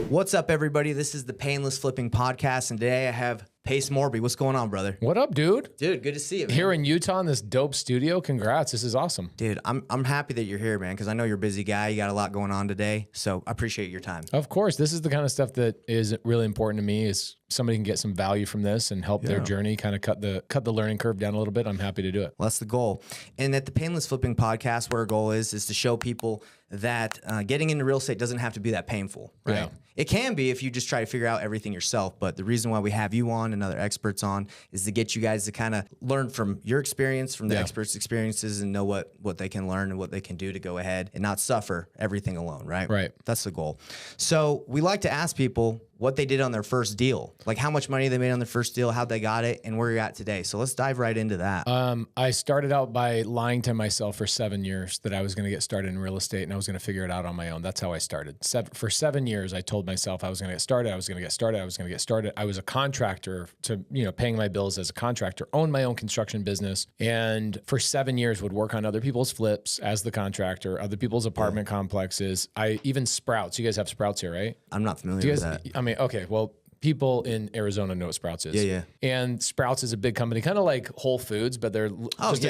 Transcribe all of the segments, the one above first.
What's up, everybody? This is the Painless Flipping Podcast, and today I have Pace Morby. What's going on, brother? What up, dude? Dude, good to see you, man. Here in Utah in this dope studio. Congrats. This is awesome. Dude, I'm happy that you're here, man, because I know you're a busy guy. You got a lot going on today, so I appreciate your time. Of course. This is the kind of stuff that is really important to me, is somebody can get some value from this and help their journey, kind of cut the learning curve down a little bit. I'm happy to do it. Well, that's the goal. And at the Painless Flipping Podcast, where our goal is to show people that getting into real estate doesn't have to be that painful, right? Yeah. It can be if you just try to figure out everything yourself, but the reason why we have you on and other experts on is to get you guys to kind of learn from your experience, from the experts' experiences, and know what they can learn and what they can do to go ahead and not suffer everything alone, right? Right. That's the goal. So we like to ask people what they did on their first deal, like how much money they made on their first deal, how they got it, and where you're at today. So let's dive right into that. I started out by lying to myself for 7 years that I was going to get started in real estate and I was going to figure it out on my own. That's how I started. For 7 years, I told myself I was going to get started. I was going to get started. I was going to get started. I was a contractor to, paying my bills as a contractor, owned my own construction business. And for 7 years would work on other people's flips as the contractor, other people's apartment complexes. Even Sprouts. You guys have Sprouts here, right? I'm not familiar with that. Okay, well, people in Arizona know what Sprouts is. Yeah. And Sprouts is a big company, kind of like Whole Foods, but they're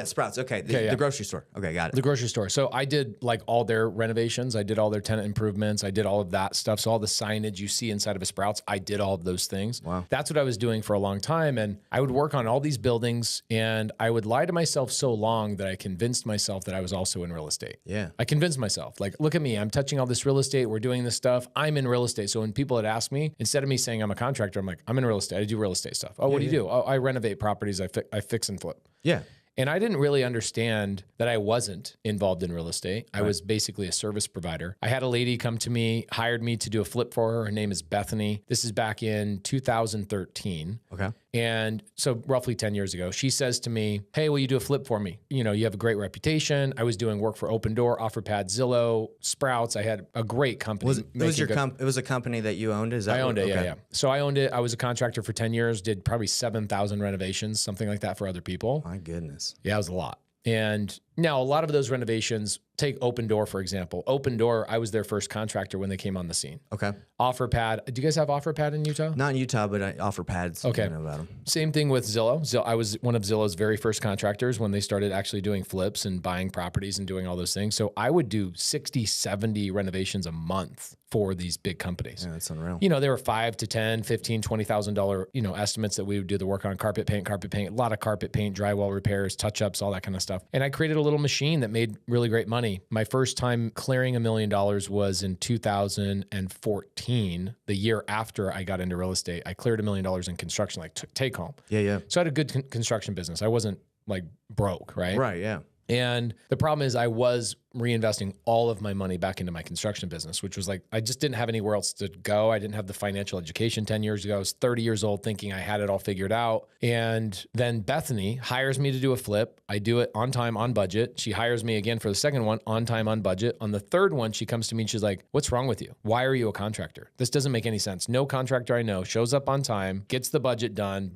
Sprouts. Okay, the grocery store. Okay, got it. The grocery store. So I did like all their renovations. I did all their tenant improvements. I did all of that stuff. So all the signage you see inside of a Sprouts, I did all of those things. Wow. That's what I was doing for a long time. And I would work on all these buildings and I would lie to myself so long that I convinced myself that I was also in real estate. Yeah. I convinced myself, like, look at me, I'm touching all this real estate. We're doing this stuff. I'm in real estate. So when people had asked me, instead of me saying I'm a contractor, I'm like, I'm in real estate. I do real estate stuff. Oh, what do you do? Oh, I renovate properties. I fix and flip. Yeah. And I didn't really understand that I wasn't involved in real estate. I was basically a service provider. I had a lady come to me, hired me to do a flip for her. Her name is Bethany. This is back in 2013. Okay. And so roughly 10 years ago, she says to me, hey, will you do a flip for me? You have a great reputation. I was doing work for Open Door, OfferPad, Zillow, Sprouts. I had a great company. It was a company that you owned? Is that I owned it, okay. yeah. So I owned it. I was a contractor for 10 years, did probably 7,000 renovations, something like that for other people. My goodness. Yeah, it was a lot. And now a lot of those renovations, take Open Door, for example. Open Door, I was their first contractor when they came on the scene. Okay. OfferPad. Do you guys have OfferPad in Utah? Not in Utah, but I offer pads. Okay. I know about them. Same thing with Zillow. I was one of Zillow's very first contractors when they started actually doing flips and buying properties and doing all those things. So I would do 60, 70 renovations a month for these big companies. Yeah, that's unreal. They were $5,000 to $10,000, $15,000, $20,000, estimates that we would do the work on carpet paint, a lot of carpet paint, drywall repairs, touch-ups, all that kind of stuff. And I created a little machine that made really great money. My first time clearing $1 million was in 2014, the year after I got into real estate. I cleared $1 million in construction, like take home. Yeah. So I had a good construction business. I wasn't like broke, right? Right, yeah. And the problem is I was reinvesting all of my money back into my construction business, which was like, I just didn't have anywhere else to go. I didn't have the financial education 10 years ago. I was 30 years old thinking I had it all figured out. And then Bethany hires me to do a flip. I do it on time, on budget. She hires me again for the second one, on time, on budget. On the third one, she comes to me and she's like, what's wrong with you? Why are you a contractor? This doesn't make any sense. No contractor I know shows up on time, gets the budget done,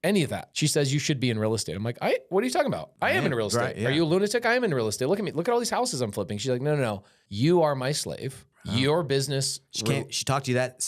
any of that. She says, you should be in real estate. I'm like, what are you talking about? I am in real estate. Right, yeah. Are you a lunatic? I am in real estate. Look at me. Look at all these houses I'm flipping. She's like, no. You are my slave. Your business. She talked to you that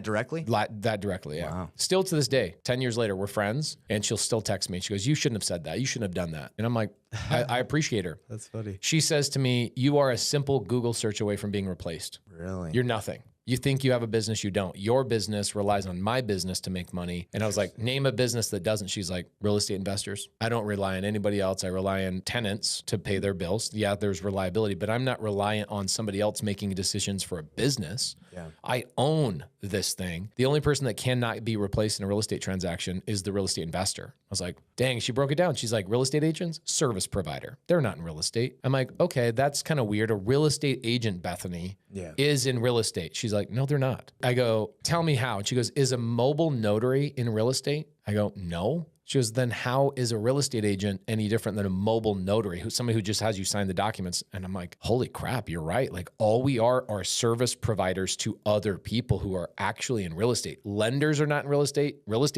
directly? That directly, yeah. Wow. Still to this day, 10 years later, we're friends, and she'll still text me. She goes, you shouldn't have said that. You shouldn't have done that. And I'm like, I appreciate her. That's funny. She says to me, you are a simple Google search away from being replaced. Really? You're nothing. You think you have a business, you don't. Your business relies on my business to make money. And I was like, name a business that doesn't. She's like, real estate investors. I don't rely on anybody else. I rely on tenants to pay their bills. Yeah, there's reliability, but I'm not reliant on somebody else making decisions for a business. Yeah. I own this thing. The only person that cannot be replaced in a real estate transaction is the real estate investor. I was like, dang, she broke it down. She's like, real estate agents, service provider. They're not in real estate. I'm like, okay, that's kind of weird. A real estate agent, Bethany, is in real estate. She's like, no, they're not. I go, tell me how. And she goes, is a mobile notary in real estate? I go, no. She goes, then how is a real estate agent any different than a mobile notary, somebody who just has you sign the documents? And I'm like, holy crap, you're right. Like all we are service providers to other people who are actually in real estate. Lenders are not in real estate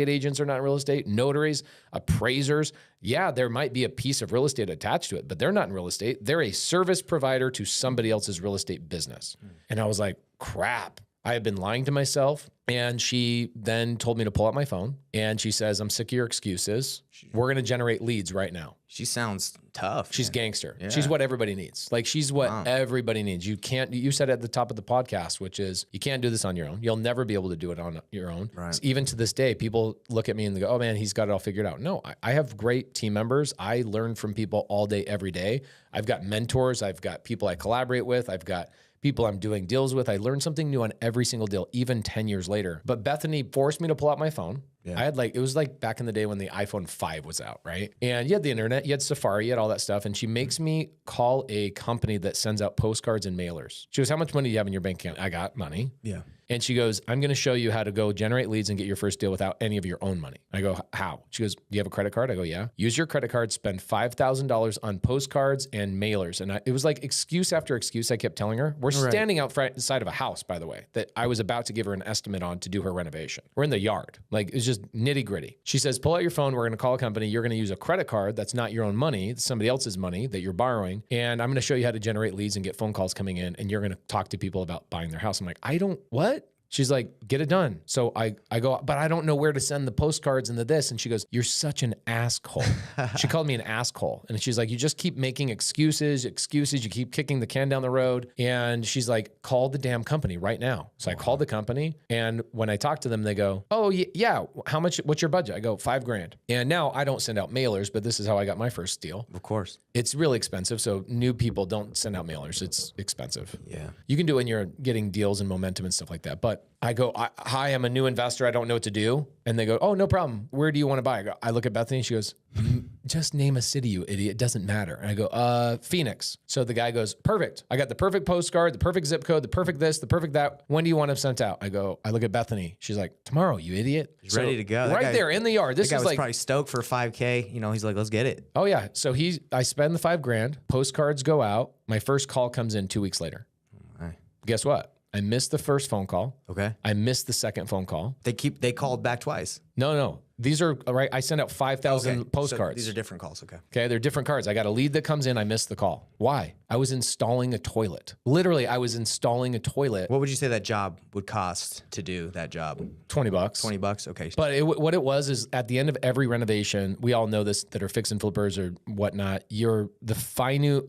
agents are not in real estate, notaries, appraisers. Yeah, there might be a piece of real estate attached to it, but they're not in real estate. They're a service provider to somebody else's real estate business. And I was like, crap. I have been lying to myself. And she then told me to pull out my phone and she says, I'm sick of your excuses. We're going to generate leads right now. She sounds tough. She's man. gangster. Yeah. She's what everybody needs. Like she's what everybody needs. You said at the top of the podcast, which is you can't do this on your own. You'll never be able to do it on your own. Right. Even to this day, people look at me and they go, oh man, he's got it all figured out. No, I have great team members. I learn from people all day, every day. I've got mentors. I've got people I collaborate with. I've got people I'm doing deals with. I learn something new on every single deal, even 10 years later. But Bethany forced me to pull out my phone. Yeah. It was like back in the day when the iPhone 5 was out, right? And you had the internet, you had Safari, you had all that stuff. And she makes me call a company that sends out postcards and mailers. She goes, how much money do you have in your bank account? I got money. Yeah. And she goes, I'm going to show you how to go generate leads and get your first deal without any of your own money. I go, how? She goes, do you have a credit card? I go, yeah. Use your credit card, spend $5,000 on postcards and mailers. And it was like excuse after excuse I kept telling her. We're standing outside of a house, by the way, that I was about to give her an estimate on to do her renovation. We're in the yard. Like it's just nitty gritty. She says, pull out your phone. We're going to call a company. You're going to use a credit card. That's not your own money. It's somebody else's money that you're borrowing. And I'm going to show you how to generate leads and get phone calls coming in. And you're going to talk to people about buying their house. I'm like, what? She's like, get it done. So I go, but I don't know where to send the postcards and the this. And she goes, you're such an asshole. She called me an asshole. And she's like, you just keep making excuses. You keep kicking the can down the road. And she's like, call the damn company right now. So I called the company. And when I talk to them, they go, oh yeah. How much, what's your budget? I go, $5,000. And now I don't send out mailers, but this is how I got my first deal. Of course. It's really expensive. So new people don't send out mailers. It's expensive. Yeah. You can do it when you're getting deals and momentum and stuff like that. But I go, hi, I'm a new investor. I don't know what to do. And they go, oh, no problem. Where do you want to buy? I look at Bethany and she goes, just name a city, you idiot. It doesn't matter. And I go, Phoenix. So the guy goes, perfect. I got the perfect postcard, the perfect zip code, the perfect this, the perfect that. When do you want them sent out? I look at Bethany. She's like, tomorrow, you idiot. He's ready to go. Right there in the yard. This guy was was probably stoked for $5K. You know, he's like, let's get it. Oh yeah. So I spend the $5,000. Postcards go out. My first call comes in 2 weeks later. Guess what? I missed the first phone call. Okay. I missed the second phone call. They called back twice. No. These are right. I sent out 5,000 postcards. So these are different calls. Okay. Okay. They're different cards. I got a lead that comes in. I missed the call. Why? I was installing a toilet. Literally, I was installing a toilet. What would you say that job would cost to do that job? $20. $20. Okay. But what it was is at the end of every renovation, we all know this that are fix and flippers or whatnot. You're the final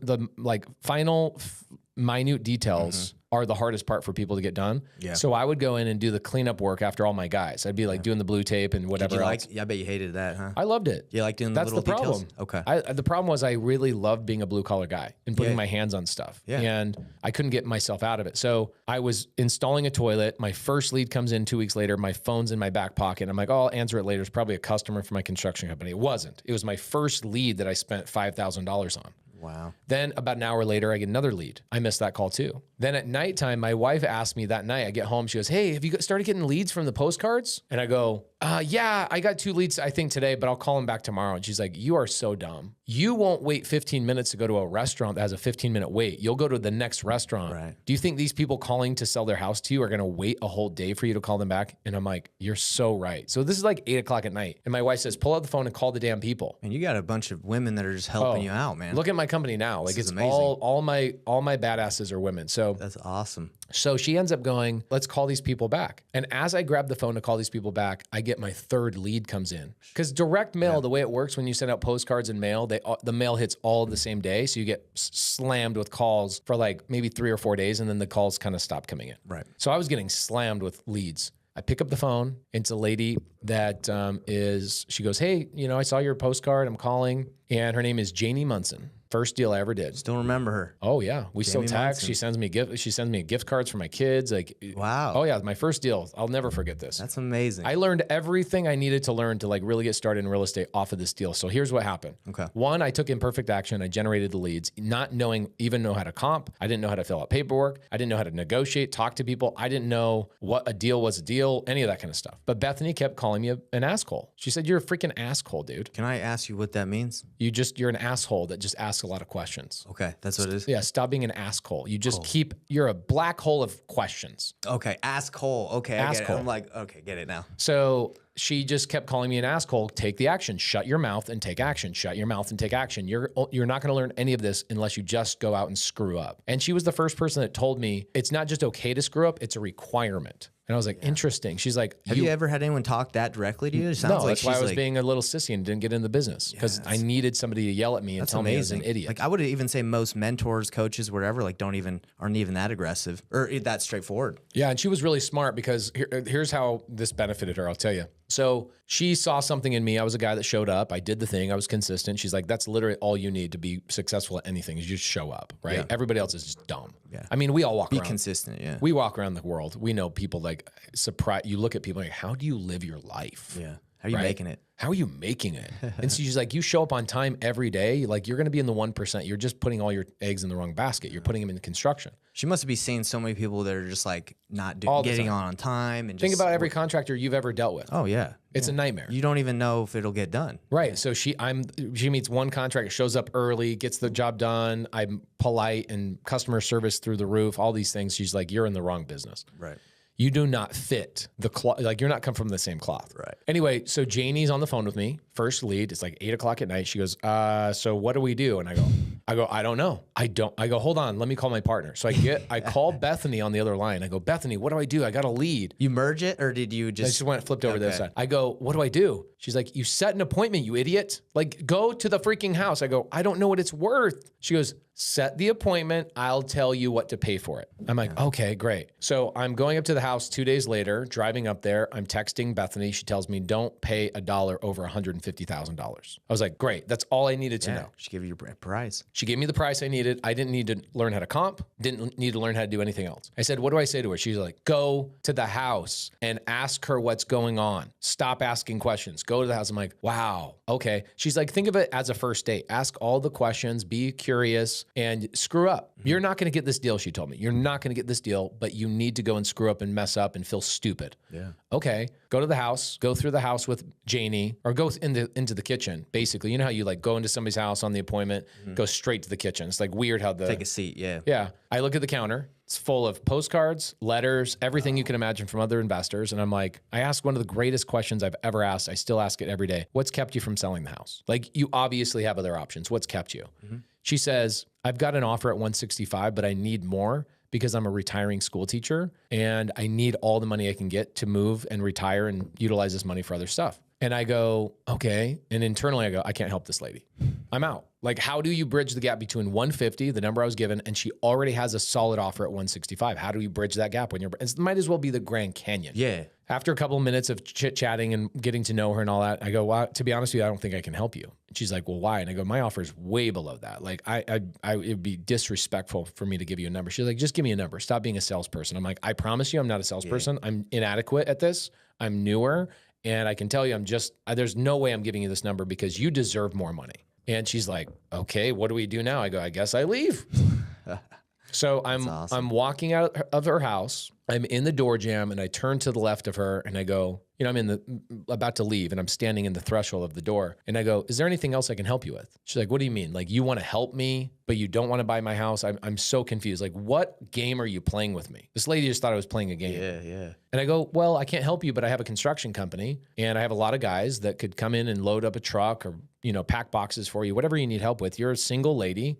minute details are the hardest part for people to get done. Yeah. So I would go in and do the cleanup work after all my guys. I'd be like doing the blue tape and whatever else. I bet you hated that, huh? I loved it. You like doing the little details? That's the problem. Okay. The problem was I really loved being a blue collar guy and putting my hands on stuff. Yeah. And I couldn't get myself out of it. So I was installing a toilet. My first lead comes in 2 weeks later. My phone's in my back pocket. I'm like, oh, I'll answer it later. It's probably a customer from my construction company. It wasn't. It was my first lead that I spent $5,000 on. Wow. Then about an hour later, I get another lead. I missed that call too. Then at nighttime, my wife asked me that night, I get home, she goes, hey, have you started getting leads from the postcards? And I go, yeah, I got 2 leads, I think today, but I'll call them back tomorrow. And she's like, you are so dumb. You won't wait 15 minutes to go to a restaurant that has a 15-minute wait. You'll go to the next restaurant. Right. Do you think these people calling to sell their house to you are going to wait a whole day for you to call them back? And I'm like, you're so right. So this is like 8 o'clock at night. And my wife says, pull out the phone and call the damn people. And you got a bunch of women that are just helping you out, man. Look at my company now. Like it's amazing. All my badasses are women. So that's awesome. So she ends up going, let's call these people back. And as I grab the phone to call these people back, I get my third lead comes in. Because direct mail, the way it works when you send out postcards and mail, the mail hits all the same day. So you get slammed with calls for like maybe 3 or 4 days, and then the calls kind of stop coming in. Right. So I was getting slammed with leads. I pick up the phone. It's a lady that she goes, hey, I saw your postcard. I'm calling. And her name is Janie Munson. First deal I ever did. Still remember her. Oh yeah, we still text. She sends me gift cards for my kids. Like, wow. Oh yeah, my first deal. I'll never forget this. That's amazing. I learned everything I needed to learn to like really get started in real estate off of this deal. So here's what happened. Okay. One, I took imperfect action. I generated the leads, not even know how to comp. I didn't know how to fill out paperwork. I didn't know how to negotiate, talk to people. I didn't know what a deal was a deal, any of that kind of stuff. But Bethany kept calling me an asshole. She said, "You're a freaking asshole, dude." Can I ask you what that means? You're an asshole that just asks a lot of questions. Okay, that's what it is. Yeah, stop being an asshole. You just you're a black hole of questions. Okay, asshole. Okay, I get it. I'm like, okay, get it now. So she just kept calling me an asshole. Take the action, shut your mouth and take action, shut your mouth and take action. You're not going to learn any of this unless you just go out and screw up. And she was the first person that told me it's not just okay to screw up, it's a requirement. And I was like, interesting. She's like, have you ever had anyone talk that directly to you? It sounds no, like that's why I was like, being a little sissy and didn't get in the business because I needed somebody to yell at me and tell me I was an idiot. Like I would even say most mentors, coaches, whatever, like aren't even that aggressive or that straightforward. Yeah, and she was really smart because here's how this benefited her, I'll tell you. So she saw something in me. I was a guy that showed up. I did the thing. I was consistent. She's like, that's literally all you need to be successful at anything is you just show up, right? Yeah. Everybody else is just dumb. Yeah. I mean, we all walk around. Be consistent, yeah. We walk around the world. We know people like surprise. You look at people like, how do you live your life? Yeah. How are you making it? How are you making it? And so she's like, you show up on time every day. Like you're going to be in the 1%. You're just putting all your eggs in the wrong basket. You're putting them in construction. She must be seeing so many people that are just like not getting on time. And think about every contractor you've ever dealt with. Oh yeah. It's a nightmare. You don't even know if it'll get done. Right. So she meets one contractor, shows up early, gets the job done. I'm polite and customer service through the roof, all these things. She's like, you're in the wrong business. Right. You do not fit the cloth. Like you're not come from the same cloth. Right. Anyway, so Janie's on the phone with me. First lead. It's like 8 o'clock at night. She goes, so what do we do? And I go, I don't know. I go, hold on. Let me call my partner. So I call Bethany on the other line. I go, Bethany, what do I do? I got a lead. You merge it or did you just? I just flipped over to the other side. I go, what do I do? She's like, you set an appointment, you idiot. Like go to the freaking house. I go, I don't know what it's worth. She goes, set the appointment. I'll tell you what to pay for it. I'm like, okay, great. So I'm going up to the house 2 days later, driving up there. I'm texting Bethany. She tells me, don't pay $1 over $150,000. I was like, great. That's all I needed to know. She gave you your price. She gave me the price I needed. I didn't need to learn how to comp. Didn't need to learn how to do anything else. I said, what do I say to her? She's like, go to the house and ask her what's going on. Stop asking questions. Go to the house. I'm like, wow. Okay. She's like, think of it as a first date. Ask all the questions, be curious, and screw up. You're not going to get this deal, she told me. You're not going to get this deal, but you need to go and screw up and mess up and feel stupid. Yeah. Okay. Go to the house, go through the house with Janie, or go into the kitchen, basically. You know how you like go into somebody's house on the appointment, go straight to the kitchen. It's like weird how take a seat, yeah. Yeah. I look at the counter. It's full of postcards, letters, everything you can imagine from other investors. And I'm like, I asked one of the greatest questions I've ever asked. I still ask it every day. What's kept you from selling the house? Like you obviously have other options. What's kept you? She says, I've got an offer at 165, but I need more because I'm a retiring school teacher and I need all the money I can get to move and retire and utilize this money for other stuff. And I go, okay. And internally I go, I can't help this lady. I'm out. Like, how do you bridge the gap between 150, the number I was given, and she already has a solid offer at 165? How do you bridge that gap when it might as well be the Grand Canyon? Yeah. After a couple of minutes of chit-chatting and getting to know her and all that, I go, well, to be honest with you, I don't think I can help you. And she's like, well, why? And I go, my offer is way below that. Like, it'd be disrespectful for me to give you a number. She's like, just give me a number. Stop being a salesperson. I'm like, I promise you, I'm not a salesperson. Yeah. I'm inadequate at this. I'm newer. And I can tell you, there's no way I'm giving you this number because you deserve more money. And she's like, okay, what do we do now? I go, I guess I leave. So I'm walking out of her house. I'm in the door jam and I turn to the left of her and I go, I'm about to leave and I'm standing in the threshold of the door. And I go, is there anything else I can help you with? She's like, what do you mean? Like you want to help me, but you don't want to buy my house? I'm so confused. Like, what game are you playing with me? This lady just thought I was playing a game. Yeah. And I go, well, I can't help you, but I have a construction company and I have a lot of guys that could come in and load up a truck or, pack boxes for you, whatever you need help with. You're a single lady,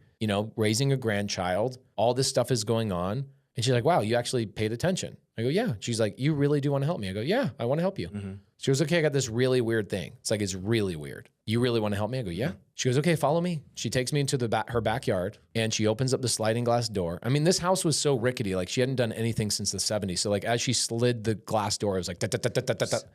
raising a grandchild. All this stuff is going on. And she's like, wow, you actually paid attention. I go, yeah. She's like, you really do want to help me? I go, yeah, I want to help you. She goes, okay, I got this really weird thing. It's like, it's really weird. You really want to help me? I go, yeah. She goes, okay, follow me. She takes me into her backyard and she opens up the sliding glass door. I mean, this house was so rickety. Like she hadn't done anything since the 70s. So like as she slid the glass door, it was like,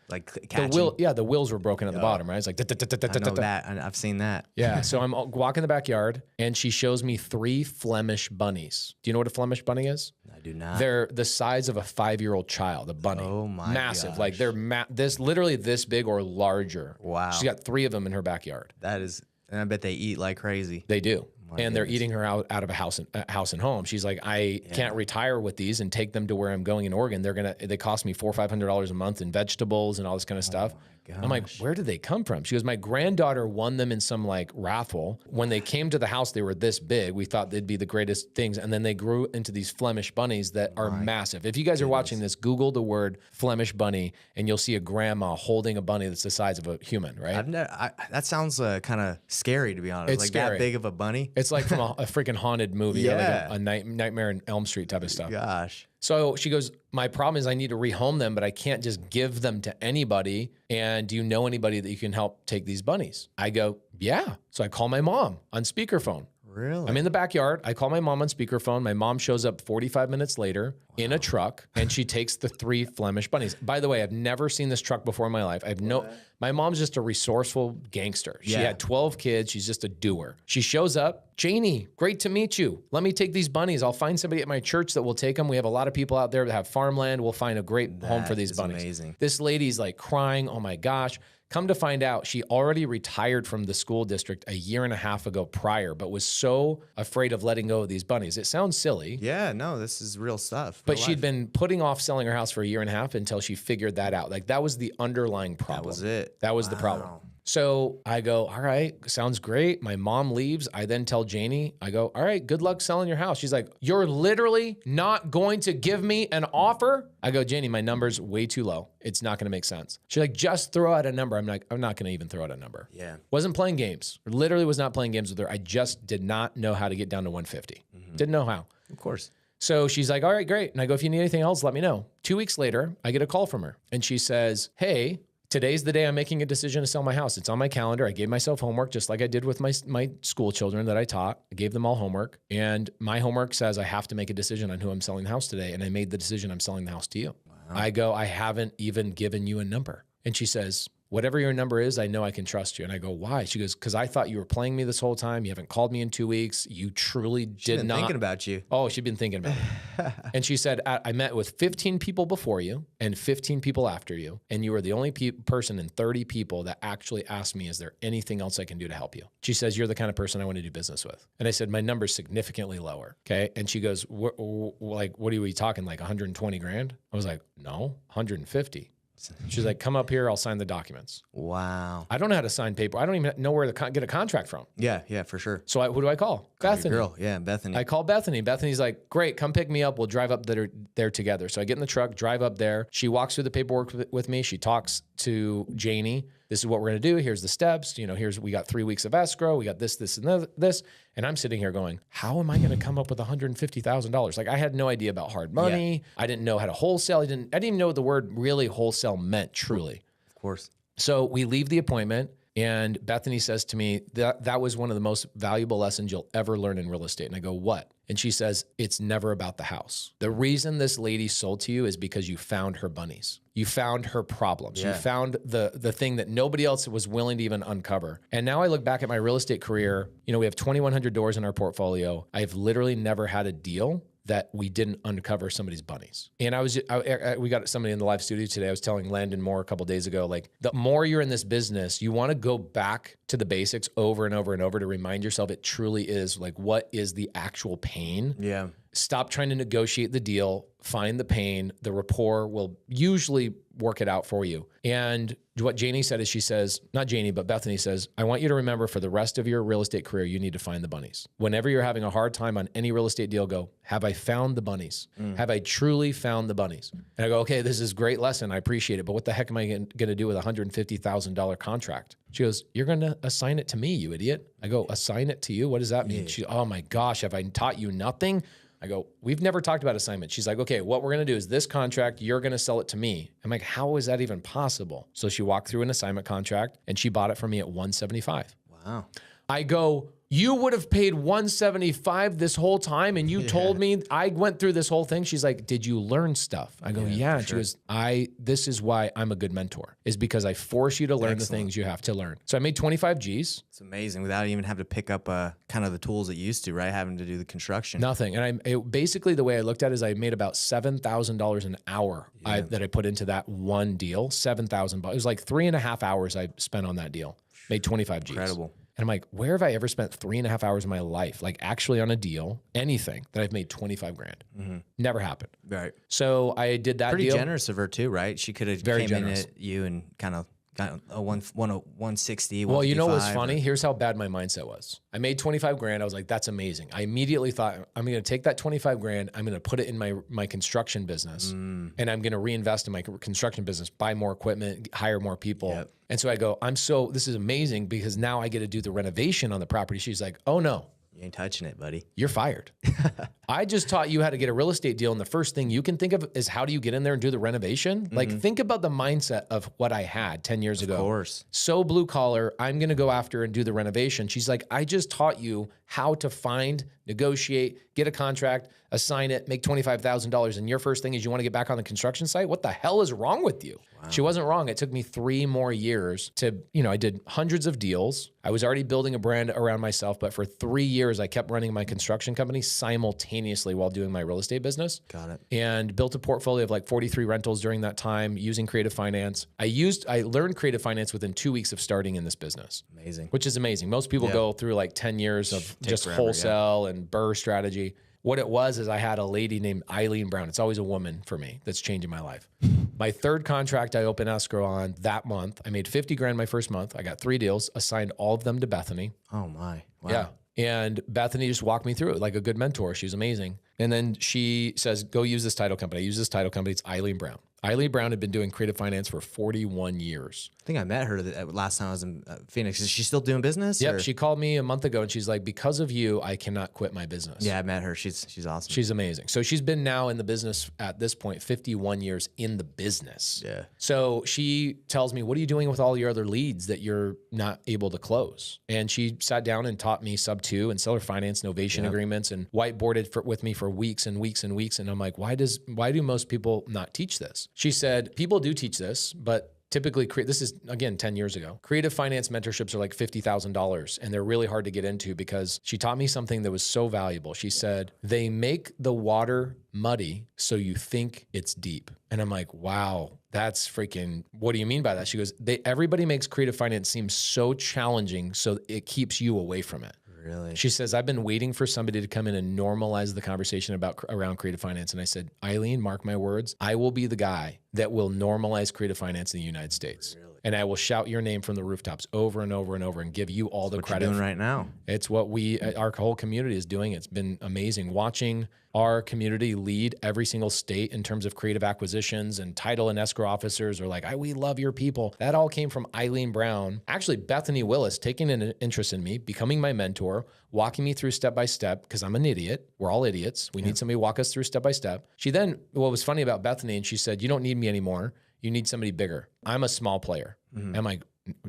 like catching. The wheels were broken at the bottom, right? It's like, I know that. I've seen that. Yeah. So I'm walking the backyard and she shows me 3 Flemish bunnies. Do you know what a Flemish bunny is? I do not. They're the size of a 5-year-old child, a bunny. Oh my Massive. gosh. Like they're literally this big or larger. Wow. She's got 3 of them in her backyard. That is, and I bet they eat like crazy. They do. And they're eating her out of a house and home. She's like, I can't retire with these and take them to where I'm going in Oregon. They cost me $400 or $500 a month in vegetables and all this kind of stuff. I'm like, where did they come from? She goes, my granddaughter won them in some like raffle. When they came to the house, they were this big. We thought they'd be the greatest things. And then they grew into these Flemish bunnies that are massive. If you guys are watching this, Google the word Flemish bunny and you'll see a grandma holding a bunny that's the size of a human, right? That sounds kind of scary, to be honest. It's like scary. That big of a bunny. It's like from a freaking haunted movie, or like a Nightmare on Elm Street type of stuff. Gosh. So she goes, my problem is I need to rehome them, but I can't just give them to anybody. And do you know anybody that you can help take these bunnies? I go, yeah. So I call my mom on speakerphone. Really? I'm in the backyard. I call my mom on speakerphone. My mom shows up 45 minutes later in a truck, and she takes the 3 Flemish bunnies. By the way, I've never seen this truck before in my life. My mom's just a resourceful gangster. She had 12 kids. She's just a doer. She shows up. Janie, great to meet you. Let me take these bunnies. I'll find somebody at my church that will take them. We have a lot of people out there that have farmland. We'll find a great home for these bunnies. Amazing. This lady's like crying. Oh my gosh. Come to find out, she already retired from the school district a year and a half ago prior, but was so afraid of letting go of these bunnies. It sounds silly. Yeah, no, this is real stuff. But she'd been putting off selling her house for a year and a half until she figured that out. Like that was the underlying problem. That was it. That was the problem. So I go, all right, sounds great. My mom leaves. I then tell Janie, I go, all right, good luck selling your house. She's like, you're literally not going to give me an offer? I go, Janie, my number's way too low. It's not going to make sense. She's like, just throw out a number. I'm like, I'm not going to even throw out a number. Yeah. Wasn't playing games. Literally was not playing games with her. I just did not know how to get down to 150. Didn't know how. Of course. So she's like, all right, great. And I go, if you need anything else, let me know. 2 weeks later, I get a call from her. And she says, hey, today's the day I'm making a decision to sell my house. It's on my calendar. I gave myself homework just like I did with my school children that I taught. I gave them all homework. And my homework says I have to make a decision on who I'm selling the house today. And I made the decision I'm selling the house to you. Wow. I go, I haven't even given you a number. And she says, whatever your number is, I know I can trust you. And I go, why? She goes, because I thought you were playing me this whole time. You haven't called me in 2 weeks. You truly did not. Thinking about you. Oh, she'd been thinking about it. And she said, I met with 15 people before you and 15 people after you. And you were the only person in 30 people that actually asked me, is there anything else I can do to help you? She says, you're the kind of person I want to do business with. And I said, my number's significantly lower. Okay. And she goes, like, what are we talking? Like 120 grand? I was like, no, 150. She's like, come up here. I'll sign the documents. Wow. I don't know how to sign paper. I don't even know where to get a contract from. Yeah, for sure. So who do I call? Bethany. Girl, yeah, Bethany. I call Bethany. Bethany's like, great, come pick me up. We'll drive up there together. So I get in the truck, drive up there. She walks through the paperwork with me. She talks to Janie. This is what we're going to do. Here's the steps. You know, we got 3 weeks of escrow. We got this, and this. And I'm sitting here going, how am I going to come up with $150,000? Like I had no idea about hard money. Yeah. I didn't know how to wholesale. I didn't even know what the word really wholesale meant truly. Of course. So we leave the appointment. And Bethany says to me, that was one of the most valuable lessons you'll ever learn in real estate. And I go, what? And she says, it's never about the house. The reason this lady sold to you is because you found her bunnies. You found her problems. Yeah. You found the thing that nobody else was willing to even uncover. And now I look back at my real estate career, you know, we have 2,100 doors in our portfolio. I've literally never had a deal that we didn't uncover somebody's bunnies. And we got somebody in the live studio today. I was telling Landon Moore a couple of days ago, like the more you're in this business, you want to go back to the basics over and over and over to remind yourself it truly is like, what is the actual pain? Yeah. Stop trying to negotiate the deal, find the pain. The rapport will usually work it out for you. And what Janie said is, she says, not Janie, but Bethany says, I want you to remember for the rest of your real estate career, you need to find the bunnies. Whenever you're having a hard time on any real estate deal, go, have I found the bunnies? Have I truly found the bunnies? And I go, okay, this is a great lesson. I appreciate it. But what the heck am I going to do with a $150,000 contract? She goes, you're going to assign it to me, you idiot. I go, assign it to you? What does that mean? Yeah. She, oh my gosh, have I taught you nothing? I go, we've never talked about assignment. She's like, okay, what we're going to do is this contract, you're going to sell it to me. I'm like, how is that even possible? So she walked through an assignment contract and she bought it from me at $175. Wow. I go, you would have paid $175 this whole time and you told me I went through this whole thing. She's like, did you learn stuff? I go, yeah. And she goes, this is why I'm a good mentor, is because I force you to learn the things you have to learn. So I made 25 G's. It's amazing without even having to pick up kind of the tools that you used to, right? Having to do the construction. Nothing. And basically the way I looked at it is I made about $7,000 an hour that I put into that one deal, $7,000. It was like 3.5 hours I spent on that deal. Made 25 G's. Incredible. And I'm like, where have I ever spent 3.5 hours of my life, like actually on a deal, anything that I've made 25 grand? Never happened. Right. So I did that Pretty deal. generous of her too, right? She could have came in at you and kind of got a 160. Well, you know what's 155, funny? Here's how bad my mindset was. I made 25 grand. I was like, that's amazing. I immediately thought, I'm going to take that 25 grand. I'm going to put it in my construction business and I'm going to reinvest in my construction business, buy more equipment, hire more people. Yep. And so I go, this is amazing because now I get to do the renovation on the property. She's like, oh no. You ain't touching it, buddy. You're fired. I just taught you how to get a real estate deal. And the first thing you can think of is how do you get in there and do the renovation? Like think about the mindset of what I had 10 years ago. Of course. So blue collar, I'm going to go after and do the renovation. She's like, I just taught you how to find, negotiate, get a contract, assign it, make $25,000. And your first thing is you want to get back on the construction site? What the hell is wrong with you? Wow. She wasn't wrong. It took me 3 more years to, I did hundreds of deals. I was already building a brand around myself, but for 3 years, I kept running my construction company simultaneously while doing my real estate business. Got it. And built a portfolio of like 43 rentals during that time using creative finance. I learned creative finance within 2 weeks of starting in this business. Amazing. Which is amazing. Most people go through like 10 years of just forever, wholesale and burr strategy. What it was is I had a lady named Eileen Brown. It's always a woman for me that's changing my life. My third contract I opened escrow on that month. I made 50 grand my first month. I got 3 deals, assigned all of them to Bethany. Oh my. Wow. Yeah. And Bethany just walked me through it like a good mentor. She was amazing. And then she says, go use this title company. I use this title company. It's Eileen Brown. Eileen Brown had been doing creative finance for 41 years. I think I met her last time I was in Phoenix. Is she still doing business? Yep. Or? She called me a month ago and she's like, because of you, I cannot quit my business. Yeah, I met her. She's awesome. She's amazing. So she's been now in the business at this point, 51 years in the business. Yeah. So she tells me, what are you doing with all your other leads that you're not able to close? And she sat down and taught me sub 2 and seller finance, novation agreements, and whiteboarded with me for weeks and weeks and weeks. And I'm like, why do most people not teach this? She said, people do teach this, but typically, this is, again, 10 years ago. Creative finance mentorships are like $50,000, and they're really hard to get into because she taught me something that was so valuable. She said, they make the water muddy so you think it's deep. And I'm like, wow, that's freaking, what do you mean by that? She goes, everybody makes creative finance seem so challenging so it keeps you away from it. Really? She says, I've been waiting for somebody to come in and normalize the conversation around creative finance. And I said, Eileen, mark my words, I will be the guy that will normalize creative finance in the United States. Really? And I will shout your name from the rooftops over and over and over and give you all the credit. What you're doing right now. It's what our whole community is doing. It's been amazing watching our community lead every single state in terms of creative acquisitions, and title and escrow officers are like, we love your people. That all came from Eileen Brown. Actually, Bethany Willis taking an interest in me, becoming my mentor, walking me through step by step, because I'm an idiot. We're all idiots. We need somebody to walk us through step by step. She then, what was funny about Bethany, and she said, you don't need me anymore. You need somebody bigger. I'm a small player. Mm-hmm. I'm like,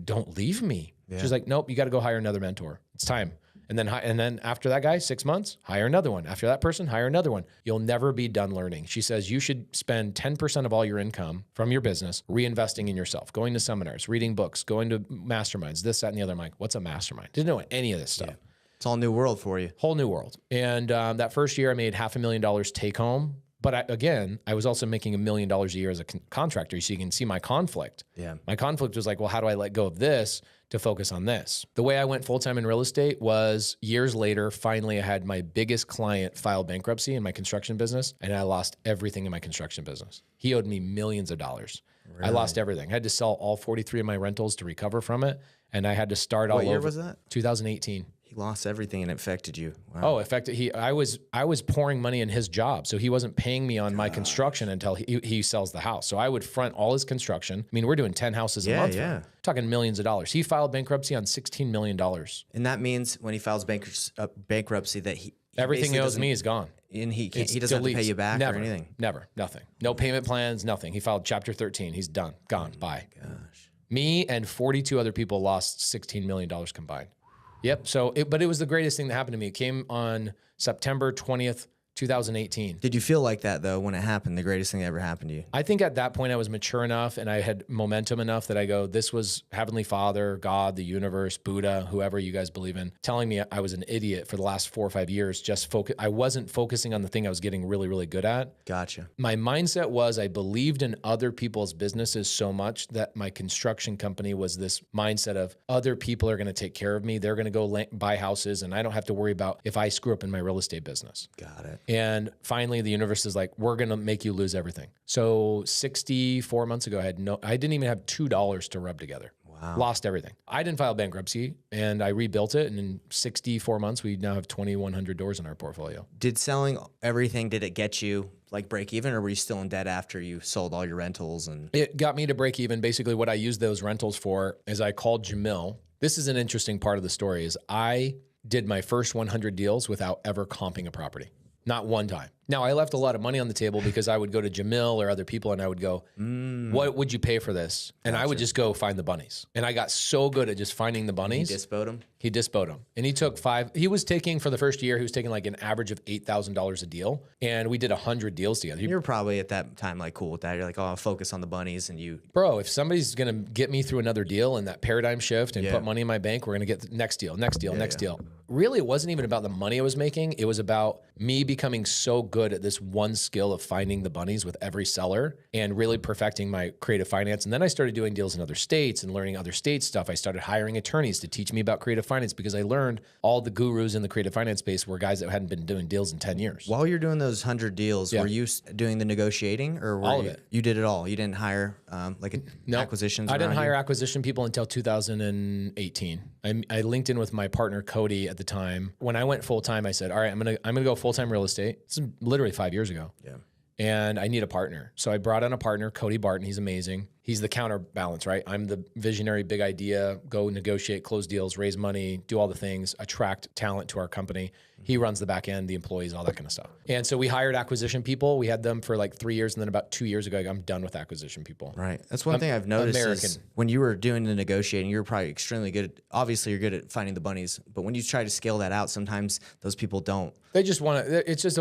don't leave me. Yeah. She's like, nope, you got to go hire another mentor. It's time. And then after that guy, 6 months, hire another one. After that person, hire another one. You'll never be done learning. She says you should spend 10% of all your income from your business reinvesting in yourself, going to seminars, reading books, going to masterminds, this, that, and the other. I'm like, what's a mastermind? Didn't know any of this stuff. Yeah. It's all new world for you. Whole new world. And that first year I made $500,000 take home. But I was also making $1 million a year as a contractor. So you can see my conflict. Yeah. My conflict was like, well, how do I let go of this to focus on this? The way I went full-time in real estate was years later, finally I had my biggest client file bankruptcy in my construction business, and I lost everything in my construction business. He owed me millions of dollars. Really? I lost everything. I had to sell all 43 of my rentals to recover from it, and I had to start all over. What year was that? 2018. He lost everything and it affected you. Wow. Oh, affected. I was pouring money in his job. So he wasn't paying me on my construction until he sells the house. So I would front all his construction. I mean, we're doing 10 houses a month. Yeah. Talking millions of dollars. He filed bankruptcy on $16 million. And that means when he files bankruptcy that everything he owes me is gone. And he doesn't have to pay you back or anything? Never. Nothing. No payment plans, nothing. He filed Chapter 13. He's done. Gone. Bye. Gosh. Me and 42 other people lost $16 million combined. Yep. But it was the greatest thing that happened to me. It came on September 20th, 2018. Did you feel like that though when it happened? The greatest thing that ever happened to you? I think at that point I was mature enough and I had momentum enough that I go, this was Heavenly Father, God, the universe, Buddha, whoever you guys believe in, telling me I was an idiot for the last 4 or 5 years. I wasn't focusing on the thing I was getting really, really good at. Gotcha. My mindset was I believed in other people's businesses so much that my construction company was this mindset of other people are going to take care of me. They're going to go buy houses and I don't have to worry about if I screw up in my real estate business. Got it. And finally the universe is like, we're going to make you lose everything. So 64 months ago, I didn't even have $2 to rub together. Wow. Lost everything. I didn't file bankruptcy and I rebuilt it. And in 64 months, we now have 2,100 doors in our portfolio. Did selling everything, did it get you like break even, or were you still in debt after you sold all your rentals? And it got me to break even. Basically what I used those rentals for is I called Jamil. This is an interesting part of the story is I did my first 100 deals without ever comping a property. Not one time. Now, I left a lot of money on the table because I would go to Jamil or other people and I would go, what would you pay for this? And I would just go find the bunnies. And I got so good at just finding the bunnies. He dispoed them? He dispoed them. And he took he was taking, for the first year, he was taking like an average of $8,000 a deal. And we did 100 deals together. You were probably at that time like cool with that. You're like, oh, I'll focus on the bunnies. And you... Bro, if somebody's going to get me through another deal and that paradigm shift and put money in my bank, we're going to get the next deal, next deal, next deal. Really, it wasn't even about the money I was making. It was about me becoming so good at this one skill of finding the bunnies with every seller and really perfecting my creative finance. And then I started doing deals in other states and learning other states stuff. I started hiring attorneys to teach me about creative finance because I learned all the gurus in the creative finance space were guys that hadn't been doing deals in 10 years. While you're doing those 100 deals, were you doing the negotiating or were all of it? You did it all. You didn't hire acquisitions? I didn't hire acquisition people until 2018. I linked in with my partner, Cody, at the time. When I went full-time, I said, all right, I'm gonna go full-time real estate. This is literally 5 years ago. Yeah. And I need a partner. So I brought on a partner, Cody Barton. He's amazing. He's the counterbalance, right? I'm the visionary, big idea, go negotiate, close deals, raise money, do all the things, attract talent to our company. He runs the back end, the employees, all that kind of stuff. And so we hired acquisition people. We had them for like 3 years. And then about 2 years ago, I'm done with acquisition people. Right. That's one thing I've noticed is when you were doing the negotiating, you were probably extremely good at, obviously you're good at finding the bunnies, but when you try to scale that out, sometimes those people don't. They just want to, it's just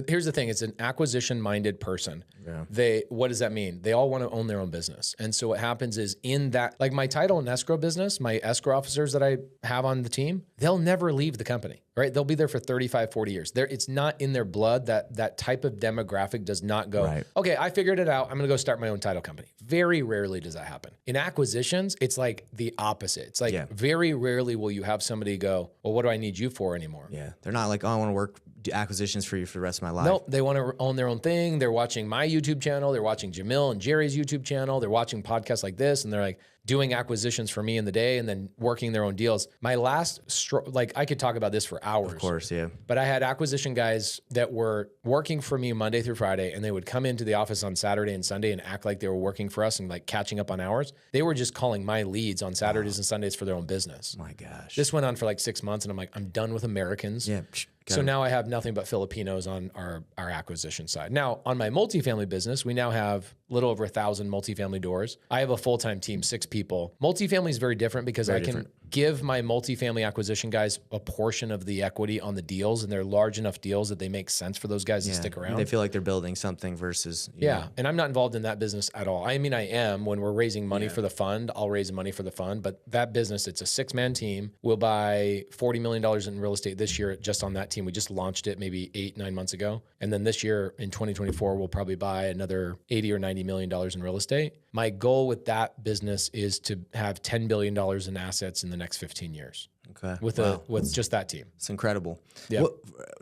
here's the thing. It's an acquisition minded person. Yeah. What does that mean? They all want to own their own business. And so what happens is in that, like my title and escrow business, my escrow officers that I have on the team, they'll never leave the company, right? They'll be there for 35, 40 years. It's not in their blood. That type of demographic does not go, okay, I figured it out. I'm going to go start my own title company. Very rarely does that happen. In acquisitions, it's like the opposite. It's like very rarely will you have somebody go, well, what do I need you for anymore? Yeah. They're not like, oh, I want to work acquisitions for you for the rest of my life. Nope. They want to own their own thing. They're watching my YouTube channel. They're watching Jamil and Jerry's YouTube channel. They're watching podcasts like this. And they're like doing acquisitions for me in the day and then working their own deals. My last, like I could talk about this for hours. Of course, yeah. But I had acquisition guys that were working for me Monday through Friday, and they would come into the office on Saturday and Sunday and act like they were working for us and like catching up on hours. They were just calling my leads on Saturdays and Sundays for their own business. My gosh. This went on for like 6 months and I'm like, I'm done with Americans. Yeah. So now I have nothing but Filipinos on our acquisition side. Now on my multifamily business, we now have a little over 1,000 multifamily doors. I have a full-time team, 6 people. Multifamily is very different because I can give my multifamily acquisition guys a portion of the equity on the deals, and they're large enough deals that they make sense for those guys to stick around. They feel like they're building something versus you know. And I'm not involved in that business at all. I mean, I am. When we're raising money for the fund, I'll raise money for the fund, but that business, it's a 6-man team. We'll buy $40 million in real estate this year just on that team. We just launched it maybe 8-9 months ago. And then this year in 2024, we'll probably buy another $80 or $90 million in real estate. My goal with that business is to have $10 billion in assets in the next 15 years. Okay. With just that team. It's incredible. Yeah.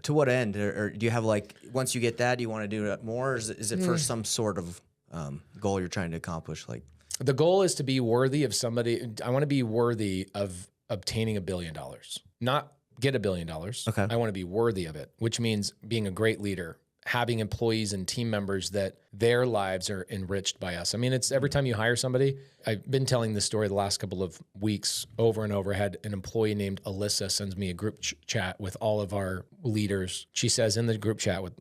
To what end? Or do you have like, once you get that, do you want to do it more? Or is it for some sort of goal you're trying to accomplish? Like the goal is to be worthy of somebody. I want to be worthy of obtaining $1 billion, not get $1 billion. Okay. I want to be worthy of it, which means being a great leader, having employees and team members that their lives are enriched by us. I mean, it's every time you hire somebody. I've been telling this story the last couple of weeks over and over. I had an employee named Alyssa sends me a group chat with all of our leaders. She says in the group chat with,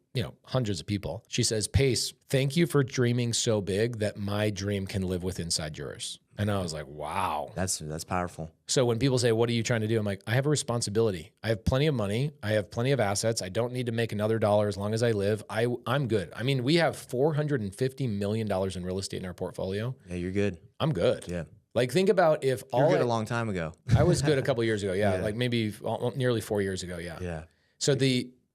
hundreds of people, she says, Pace, thank you for dreaming so big that my dream can live with inside yours. And I was like, wow. That's powerful. So when people say, what are you trying to do? I'm like, I have a responsibility. I have plenty of money. I have plenty of assets. I don't need to make another dollar as long as I live. I'm good. I mean, we have $450 million in real estate in our portfolio. Yeah, you're good. I'm good. Yeah. Like think about if all You're good a long time ago. I was good a couple years ago. Yeah. Like maybe nearly 4 years ago. Yeah. Yeah. So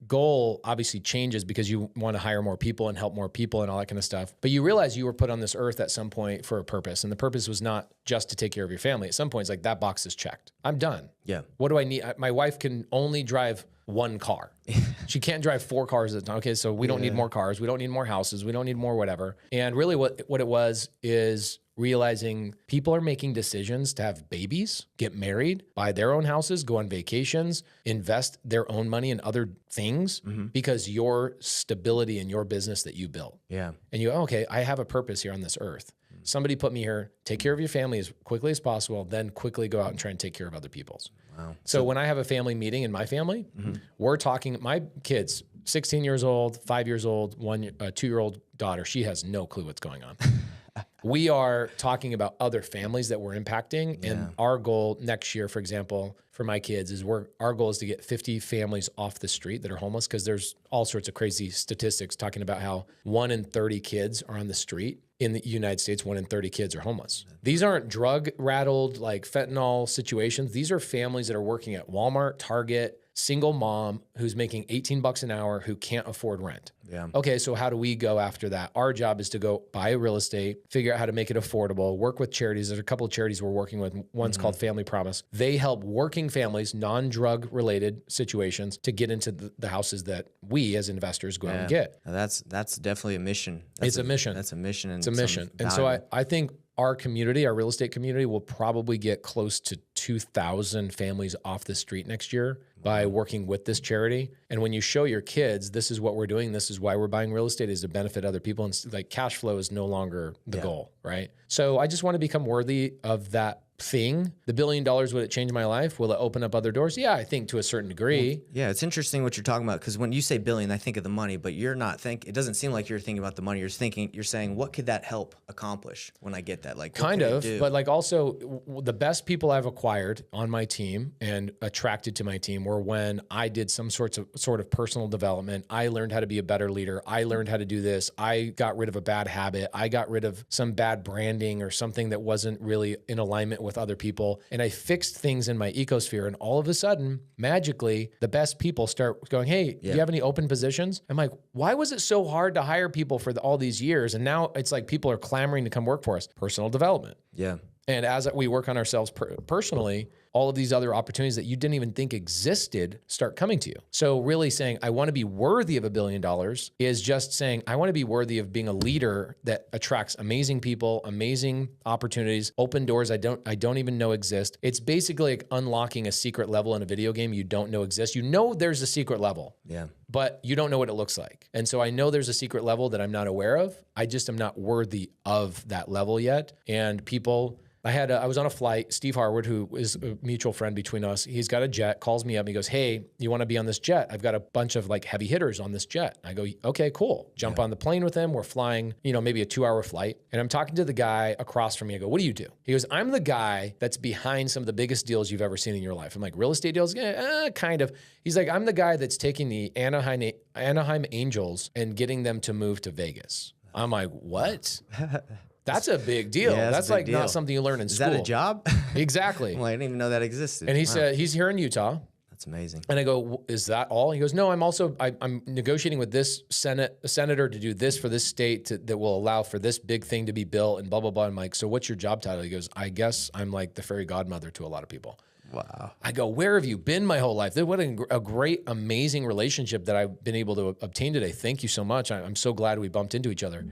goal obviously changes because you want to hire more people and help more people and all that kind of stuff. But you realize you were put on this earth at some point for a purpose. And the purpose was not just to take care of your family. At some point, it's like, that box is checked. I'm done. Yeah. What do I need? My wife can only drive one car. She can't drive 4 cars at a time. Okay, so we don't need more cars. We don't need more houses. We don't need more whatever. And really what it was is realizing people are making decisions to have babies, get married, buy their own houses, go on vacations, invest their own money in other things because your stability in your business that you built. Yeah. And you, okay, I have a purpose here on this earth. Somebody put me here, take care of your family as quickly as possible, then quickly go out and try and take care of other people's. Wow. So when I have a family meeting in my family, we're talking, my kids, 16 years old, 5 years old, 2-year-old daughter, she has no clue what's going on. We are talking about other families that we're impacting. And our goal next year, for example, for my kids is our goal is to get 50 families off the street that are homeless, because there's all sorts of crazy statistics talking about how 1 in 30 kids are on the street. In the United States, 1 in 30 kids are homeless. These aren't drug rattled, like fentanyl situations. These are families that are working at Walmart, Target, single mom who's making $18 an hour who can't afford rent. Yeah. Okay, so how do we go after that? Our job is to go buy real estate, figure out how to make it affordable, work with charities. There's a couple of charities we're working with. One's called Family Promise. They help working families, non-drug related situations, to get into the houses that we as investors go out and get. Now that's definitely a mission. It's a mission. That's a mission. And it's a mission. And so I think our community, our real estate community, will probably get close to 2,000 families off the street next year by working with this charity. And when you show your kids, this is what we're doing, this is why we're buying real estate, is to benefit other people. And like, cash flow is no longer the goal, right? So I just want to become worthy of that thing. The $1 billion, would it change my life? Will it open up other doors? Yeah, I think to a certain degree. Yeah, it's interesting what you're talking about, because when you say billion, I think of the money, but you're not it doesn't seem like you're thinking about the money. You're saying, what could that help accomplish when I get that? Like, kind of, but like also the best people I've acquired on my team and attracted to my team were when I did some sort of personal development. I learned how to be a better leader. I learned how to do this. I got rid of a bad habit. I got rid of some bad branding or something that wasn't really in alignment with other people. And I fixed things in my ecosphere. And all of a sudden, magically, the best people start going, hey, do you have any open positions? I'm like, why was it so hard to hire people for all these years? And now it's like people are clamoring to come work for us. Personal development. Yeah. And as we work on ourselves personally, all of these other opportunities that you didn't even think existed start coming to you. So really saying, I want to be worthy of $1 billion is just saying, I want to be worthy of being a leader that attracts amazing people, amazing opportunities, open doors I don't even know exist. It's basically like unlocking a secret level in a video game you don't know exists. You know there's a secret level. Yeah. But you don't know what it looks like. And so I know there's a secret level that I'm not aware of. I just am not worthy of that level yet. And people... I was on a flight. Steve Harwood, who is a mutual friend between us, he's got a jet, calls me up and he goes, hey, you want to be on this jet? I've got a bunch of like heavy hitters on this jet. I go, okay, cool. Jump on the plane with him. We're flying, maybe a 2-hour flight. And I'm talking to the guy across from me. I go, what do you do? He goes, I'm the guy that's behind some of the biggest deals you've ever seen in your life. I'm like, real estate deals? Kind of. He's like, I'm the guy that's taking the Anaheim Angels and getting them to move to Vegas. I'm like, what? That's a big deal. Yeah, that's like not something you learn in school. Is that a job? Exactly. Well, I didn't even know that existed. And he said, he's here in Utah. That's amazing. And I go, is that all? He goes, no, I'm negotiating with this senator to do this for this state that will allow for this big thing to be built and blah, blah, blah. I'm like, so what's your job title? He goes, I guess I'm like the fairy godmother to a lot of people. Wow. I go, where have you been my whole life? What a great, amazing relationship that I've been able to obtain today. Thank you so much. I'm so glad we bumped into each other.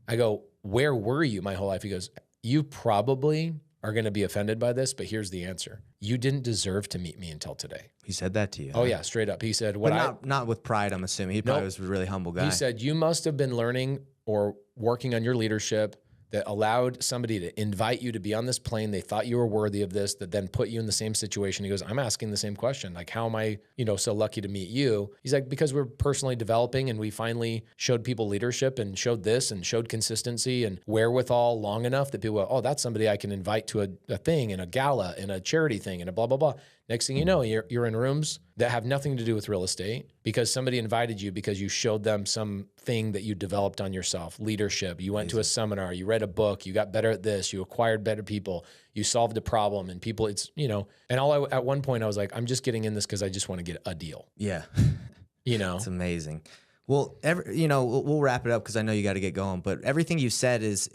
I go, where were you my whole life? He goes, you probably are going to be offended by this, but here's the answer. You didn't deserve to meet me until today. He said that to you. Oh, yeah, straight up. He said, not with pride, I'm assuming. He probably was a really humble guy. He said, you must have been learning or working on your leadership that allowed somebody to invite you to be on this plane. They thought you were worthy of this, that then put you in the same situation. He goes, I'm asking the same question. Like, how am I, so lucky to meet you? He's like, because we're personally developing and we finally showed people leadership and showed this and showed consistency and wherewithal long enough that people go, oh, that's somebody I can invite to a thing and a gala and a charity thing and a blah, blah, blah. Next thing you know, you're in rooms that have nothing to do with real estate because somebody invited you because you showed them something that you developed on yourself, leadership. You went to a seminar, you read a book, you got better at this, you acquired better people, you solved a problem, and people, at one point I was like, I'm just getting in this because I just want to get a deal. Yeah. you know. It's amazing. Well, we'll wrap it up because I know you got to get going. But everything you said is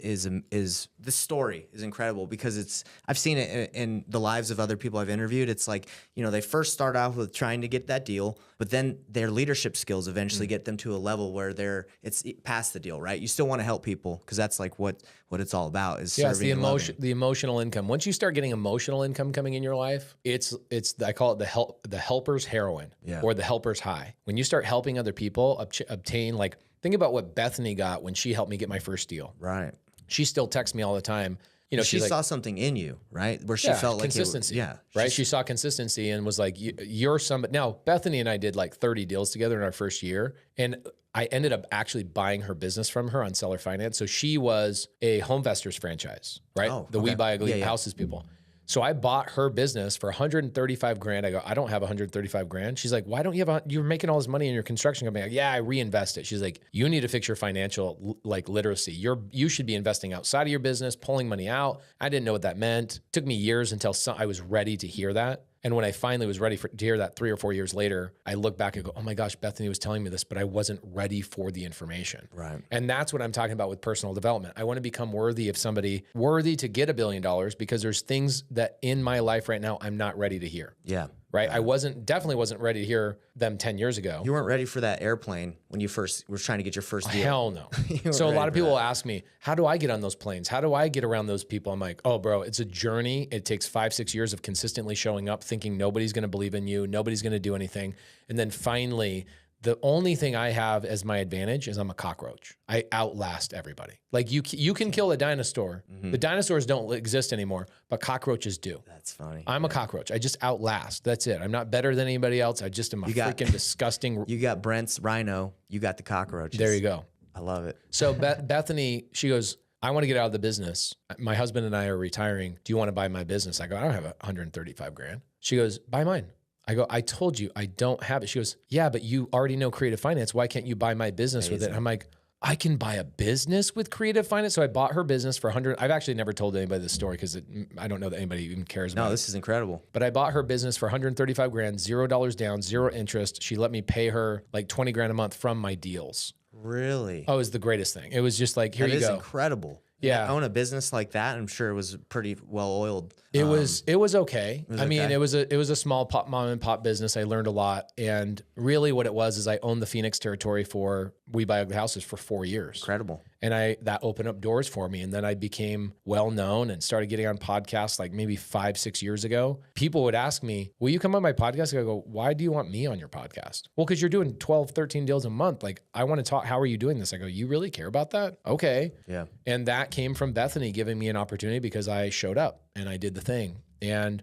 this story is incredible because I've seen it in the lives of other people I've interviewed. It's like, they first start out with trying to get that deal, but then their leadership skills eventually get them to a level where it's past the deal, right? You still want to help people because that's like what it's all about is serving. It's the emotional income. Once you start getting emotional income coming in your life, it's I call it the helper's heroin or the helper's high. When you start helping other people obtain, like, think about what Bethany got when she helped me get my first deal. Right. She still texts me all the time. She saw something in you, right? Where she felt like consistency. Right. She saw consistency and was like, you're somebody. Now, Bethany and I did like 30 deals together in our first year. And I ended up actually buying her business from her on seller finance. So she was a Homevestors franchise, right? We buy ugly houses people. So I bought her business for $135,000. I go, I don't have $135,000. She's like, why don't you have you're making all this money in your construction company? Like, yeah, I reinvest it. She's like, you need to fix your financial literacy. You should be investing outside of your business, pulling money out. I didn't know what that meant. It took me years until I was ready to hear that. And when I finally was ready to hear that 3 or 4 years later, I look back and go, oh my gosh, Bethany was telling me this, but I wasn't ready for the information. Right. And that's what I'm talking about with personal development. I want to become worthy of somebody, worthy to get $1 billion because there's things that in my life right now, I'm not ready to hear. Yeah. Right. I definitely wasn't ready to hear them 10 years ago. You weren't ready for that airplane when you first were trying to get your first deal. Hell no. So a lot of people will ask me, how do I get on those planes? How do I get around those people? I'm like, oh, bro, it's a journey. It takes 5-6 years of consistently showing up, thinking nobody's going to believe in you. Nobody's going to do anything. And then finally, the only thing I have as my advantage is I'm a cockroach. I outlast everybody. Like you can kill a dinosaur. Mm-hmm. The dinosaurs don't exist anymore, but cockroaches do. That's funny. I'm a cockroach. I just outlast. That's it. I'm not better than anybody else. I just am freaking disgusting. You got Brent's rhino. You got the cockroaches. There you go. I love it. So Bethany, she goes, I want to get out of the business. My husband and I are retiring. Do you want to buy my business? I go, I don't have $135,000. She goes, buy mine. I go, I told you I don't have it. She goes, yeah, but you already know creative finance. Why can't you buy my business with it? I'm like, I can buy a business with creative finance. So I bought her business for $100. I've actually never told anybody this story because I don't know that anybody even cares about it. No, this is incredible. But I bought her business for $135,000, $0 down, 0 interest. She let me pay her like $20,000 a month from my deals. Really? Oh, it was the greatest thing. It was just like, here you go. That is incredible. Yeah. I own a business like that. I'm sure it was pretty well oiled. It was okay. I mean, it was a small mom and pop business. I learned a lot. And really what it was is I owned the Phoenix territory for We Buy Ugly Houses for 4 years. Incredible. And that opened up doors for me. And then I became well known and started getting on podcasts like maybe 5-6 years ago. People would ask me, will you come on my podcast? I go, why do you want me on your podcast? Well, because you're doing 12, 13 deals a month. Like, I want to talk. How are you doing this? I go, you really care about that? Okay. Yeah. And that came from Bethany giving me an opportunity because I showed up and I did the thing. And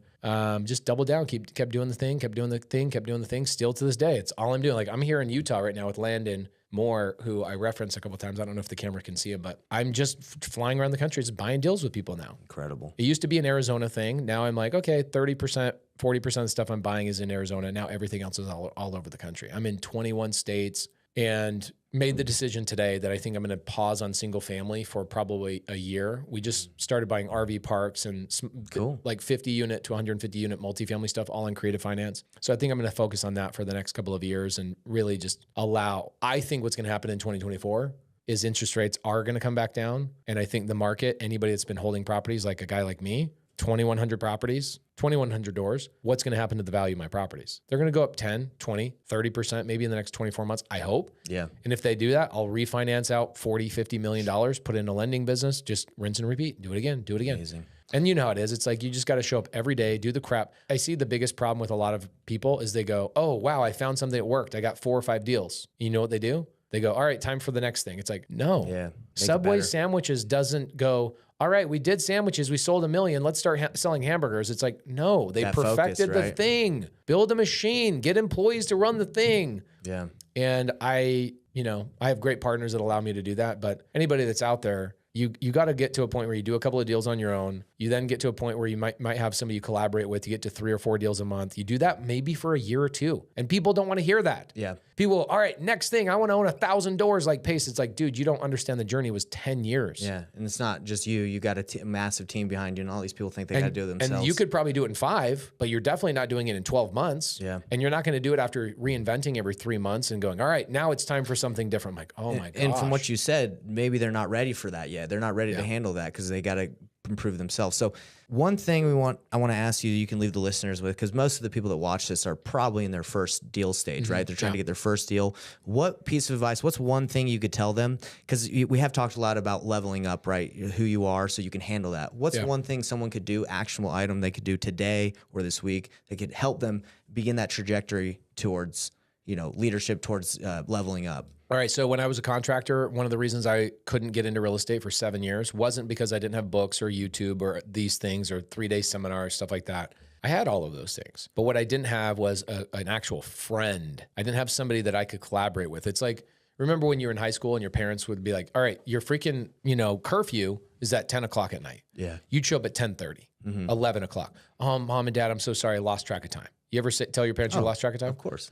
just doubled down, kept doing the thing, still to this day. It's all I'm doing. Like, I'm here in Utah right now with Landon Moore, who I referenced a couple of times. I don't know if the camera can see him, but I'm just flying around the country, just buying deals with people now. Incredible. It used to be an Arizona thing. Now I'm like, okay, 30%, 40% of the stuff I'm buying is in Arizona. Now everything else is all over the country. I'm in 21 states and made the decision today that I think I'm going to pause on single family for probably a year. We just started buying RV parks and like 50 unit to 150 unit multifamily stuff, all in creative finance. So I think I'm going to focus on that for the next couple of years and really just I think what's going to happen in 2024 is interest rates are going to come back down. And I think the market, anybody that's been holding properties, like a guy like me, 2,100 properties, 2,100 doors, what's going to happen to the value of my properties? They're going to go up 10, 20, 30% maybe in the next 24 months, I hope. Yeah. And if they do that, I'll refinance out $40, $50 million, put in a lending business, just rinse and repeat, do it again. Amazing. And you know how it is. It's like, you just got to show up every day, do the crap. I see the biggest problem with a lot of people is they go, oh, wow, I found something that worked. I got 4 or 5 deals. You know what they do? They go, all right, time for the next thing. It's like, no. Yeah. Subway sandwiches doesn't go, all right, we did sandwiches. We sold 1 million. Let's start selling hamburgers. It's like, no, they perfected the thing. Build a machine. Get employees to run the thing. Yeah. And I have great partners that allow me to do that. But anybody that's out there, you got to get to a point where you do a couple of deals on your own. You then get to a point where you might have somebody you collaborate with. You get to 3 or 4 deals a month. You do that maybe for a year or 2. And people don't want to hear that. Yeah. People, all right, next thing, I want to own 1,000 doors like Pace. It's like, dude, you don't understand the journey was 10 years. Yeah. And it's not just you. You got a massive team behind you, and all these people think they got to do it themselves. And you could probably do it in 5, but you're definitely not doing it in 12 months. Yeah. And you're not going to do it after reinventing every 3 months and going, all right, now it's time for something different. I'm like, oh my gosh. And from what you said, maybe they're not ready for that yet. They're not ready to handle that because they got to improve themselves. So one thing I want to ask you can leave the listeners with, because most of the people that watch this are probably in their first deal stage, right? They're trying to get their first deal. What piece of advice, what's one thing you could tell them? Because we have talked a lot about leveling up, right? Who you are so you can handle that. What's one thing someone could do, actionable item they could do today or this week that could help them begin that trajectory towards, leadership, towards leveling up? All right. So when I was a contractor, one of the reasons I couldn't get into real estate for 7 years wasn't because I didn't have books or YouTube or these things or 3-day seminars, stuff like that. I had all of those things. But what I didn't have was an actual friend. I didn't have somebody that I could collaborate with. It's like, remember when you were in high school and your parents would be like, all right, your freaking, curfew is at 10 o'clock at night. Yeah. You'd show up at 10:30, 11 o'clock. Oh, Mom and Dad, I'm so sorry. I lost track of time. You ever tell your parents you lost track of time? Of course.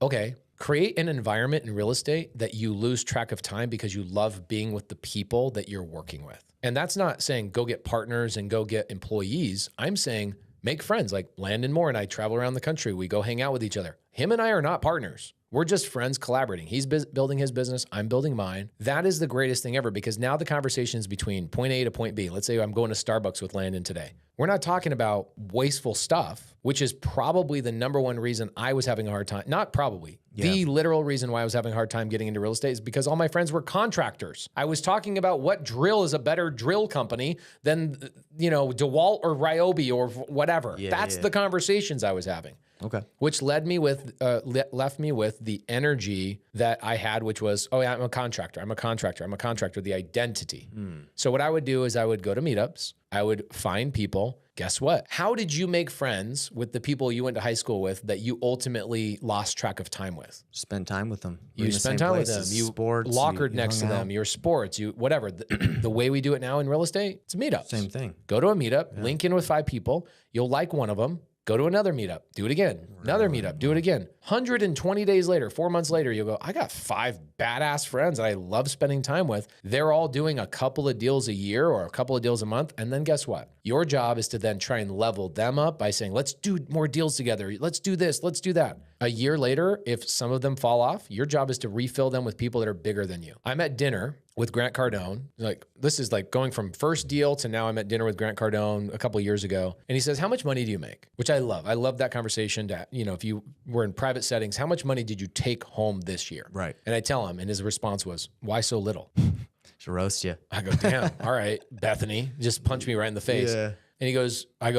Okay. Create an environment in real estate that you lose track of time because you love being with the people that you're working with. And that's not saying go get partners and go get employees. I'm saying make friends. Like Landon Moore and I travel around the country. We go hang out with each other. Him and I are not partners. We're just friends collaborating. He's building his business. I'm building mine. That is the greatest thing ever because now the conversation is between point A to point B. Let's say I'm going to Starbucks with Landon today. We're not talking about wasteful stuff, which is probably the number one reason I was having a hard time. Not probably. Yeah. The literal reason why I was having a hard time getting into real estate is because all my friends were contractors. I was talking about what drill is a better drill company than, DeWalt or Ryobi or whatever. That's the conversations I was having. Okay. Which left me with the energy that I had, which was, oh yeah, I'm a contractor. The identity. So what I would do is I would go to meetups. I would find people. Guess what? How did you make friends with the people you went to high school with that you ultimately lost track of time with? Spend time with them. You spend time with them. You lockered next to them. Your sports, whatever. The way we do it now in real estate, it's meetups. Same thing. Go to a meetup, link in with 5 people. You'll like one of them. Go to another meetup, do it again. Another meetup, do it again. 120 days later, 4 months later, you'll go, I got 5 badass friends that I love spending time with. They're all doing a couple of deals a year or a couple of deals a month. And then guess what? Your job is to then try and level them up by saying, let's do more deals together. Let's do this. Let's do that. A year later, if some of them fall off, your job is to refill them with people that are bigger than you. I'm at dinner with Grant Cardone. This is like going from first deal to now I'm at dinner with Grant Cardone a couple of years ago. And he says, how much money do you make? Which I love. I love that conversation to, if you were in private settings, how much money did you take home this year? Right. And I tell him, and his response was, why so little? Should roast you. I go, damn. All right, Bethany, just punch me right in the face. Yeah. And he goes, I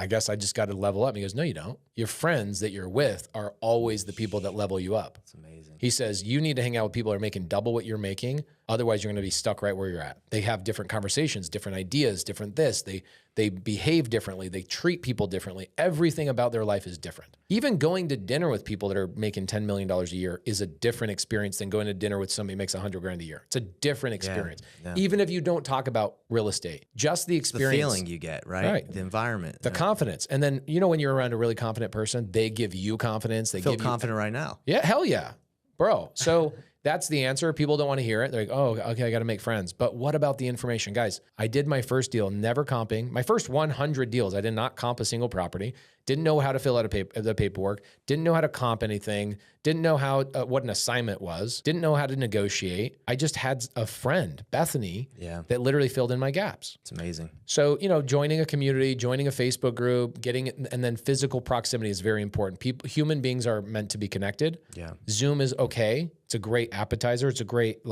guess I just got to level up. And he goes, no, you don't. Your friends that you're with are always the people that level you up. That's amazing. He says, you need to hang out with people that are making double what you're making. Otherwise, you're going to be stuck right where you're at. They have different conversations, different ideas, different this. They behave differently. They treat people differently. Everything about their life is different. Even going to dinner with people that are making $10 million a year is a different experience than going to dinner with somebody who makes $100,000 a year. It's a different experience. Yeah. Even if you don't talk about real estate, just the experience. The feeling you get, right? The environment. The confidence. And then, when you're around a really confident person, they give you confidence. They feel confident right now. Yeah, hell yeah. Bro. So that's the answer. People don't want to hear it. They're like, oh, okay, I got to make friends. But what about the information? Guys, I did my first deal, never comping. My first 100 deals, I did not comp a single property. Didn't know how to fill out the paperwork. Didn't know how to comp anything. Didn't know how what an assignment was. Didn't know how to negotiate. I just had a friend, Bethany, that literally filled in my gaps. It's amazing. So, joining a community, joining a Facebook group, and then physical proximity is very important. Human beings are meant to be connected. Yeah. Zoom is okay. It's a great appetizer. It's a great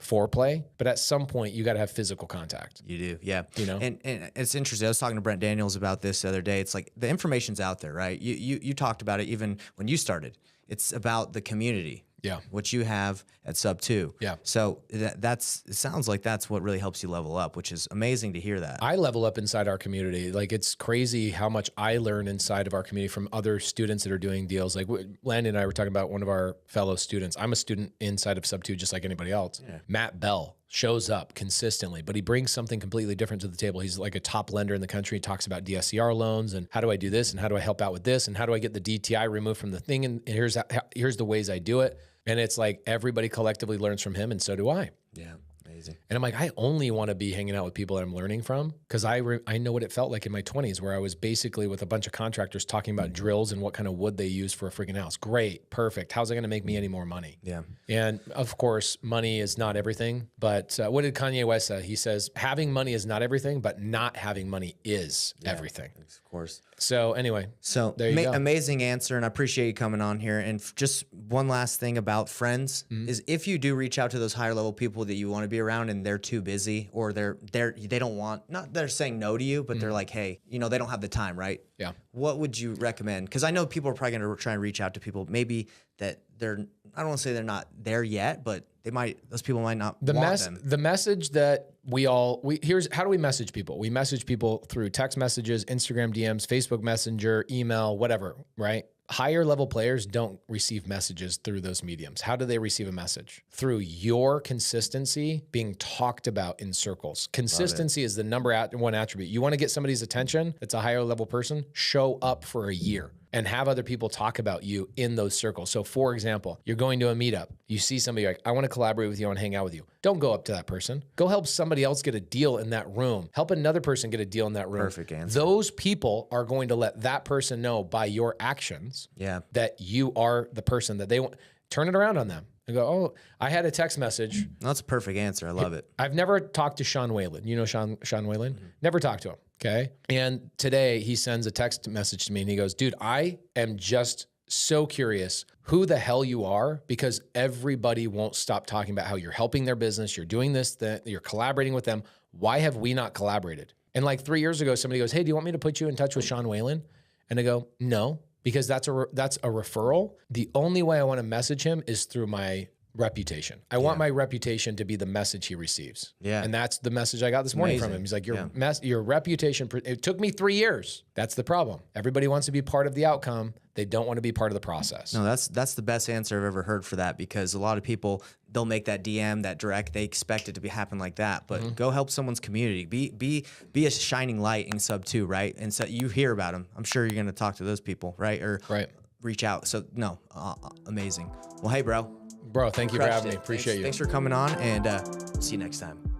foreplay, but at some point you got to have physical contact. You do. Yeah. And it's interesting. I was talking to Brent Daniels about this the other day. It's like the information's out there, right? You talked about it even when you started. It's about the community. Yeah. Which you have at Sub 2. Yeah. So it sounds like that's what really helps you level up, which is amazing to hear that. I level up inside our community. It's crazy how much I learn inside of our community from other students that are doing deals. Like Landon and I were talking about one of our fellow students. I'm a student inside of Sub 2 just like anybody else. Yeah. Matt Bell. shows up consistently, but he brings something completely different to the table. He's like a top lender in the country. He talks about DSCR loans and how do I do this and how do I help out with this and how do I get the DTI removed from the thing, and here's the ways I do it. And it's like everybody collectively learns from him, and so do I. Yeah. Amazing. And I'm like, I only want to be hanging out with people that I'm learning from, because I know what it felt like in my 20s, where I was basically with a bunch of contractors talking about drills and what kind of wood they use for a freaking house. Great, perfect. How's it going to make me any more money? Yeah. And of course, money is not everything. But what did Kanye West say? He says, having money is not everything, but not having money is everything. Of course. So anyway, so there you go. Amazing answer, and I appreciate you coming on here. And just one last thing about friends is if you do reach out to those higher level people that you want to be around and they're too busy, or they don't want, not they're saying no to you, but they're like, hey, they don't have the time, right? Yeah. What would you recommend? Because I know people are probably going to try and reach out to people maybe that they're, I don't want to say they're not there yet, but those people might not want them. The message that here's how do we message people? We message people through text messages, Instagram DMs, Facebook Messenger, email, whatever, right? Higher level players don't receive messages through those mediums. How do they receive a message? Through your consistency being talked about in circles. Consistency is the number one attribute. You want to get somebody's attention that's a higher level person, show up for a year and have other people talk about you in those circles. So for example, you're going to a meetup. You see somebody like, I want to collaborate with you. I want to hang out with you. Don't go up to that person. Go help somebody else get a deal in that room. Help another person get a deal in that room. Perfect answer. Those people are going to let that person know by your actions that you are the person that they want. Turn it around on them. And go, oh, I had a text message. That's a perfect answer. I love it. I've never talked to Sean Whalen. You know Sean Whalen? Never talked to him. Okay. And today he sends a text message to me and he goes, dude, I am just so curious who the hell you are, because everybody won't stop talking about how you're helping their business. You're doing this, that you're collaborating with them. Why have we not collaborated? And like 3 years ago, somebody goes, hey, do you want me to put you in touch with Sean Whalen? And I go, no, because that's a referral. The only way I want to message him is through my reputation. I want my reputation to be the message he receives. Yeah. And that's the message I got this morning from him. He's like, your reputation, it took me 3 years. That's the problem. Everybody wants to be part of the outcome. They don't want to be part of the process. No, that's the best answer I've ever heard for that, because a lot of people, they'll make that DM, that direct, they expect it to happen like that. But go help someone's community. Be a shining light in sub 2, right? And so you hear about them. I'm sure you're going to talk to those people, right? Or reach out. So no, amazing. Well, hey, bro. Bro, thank you for having me. Appreciate you. Thanks for coming on, and see you next time.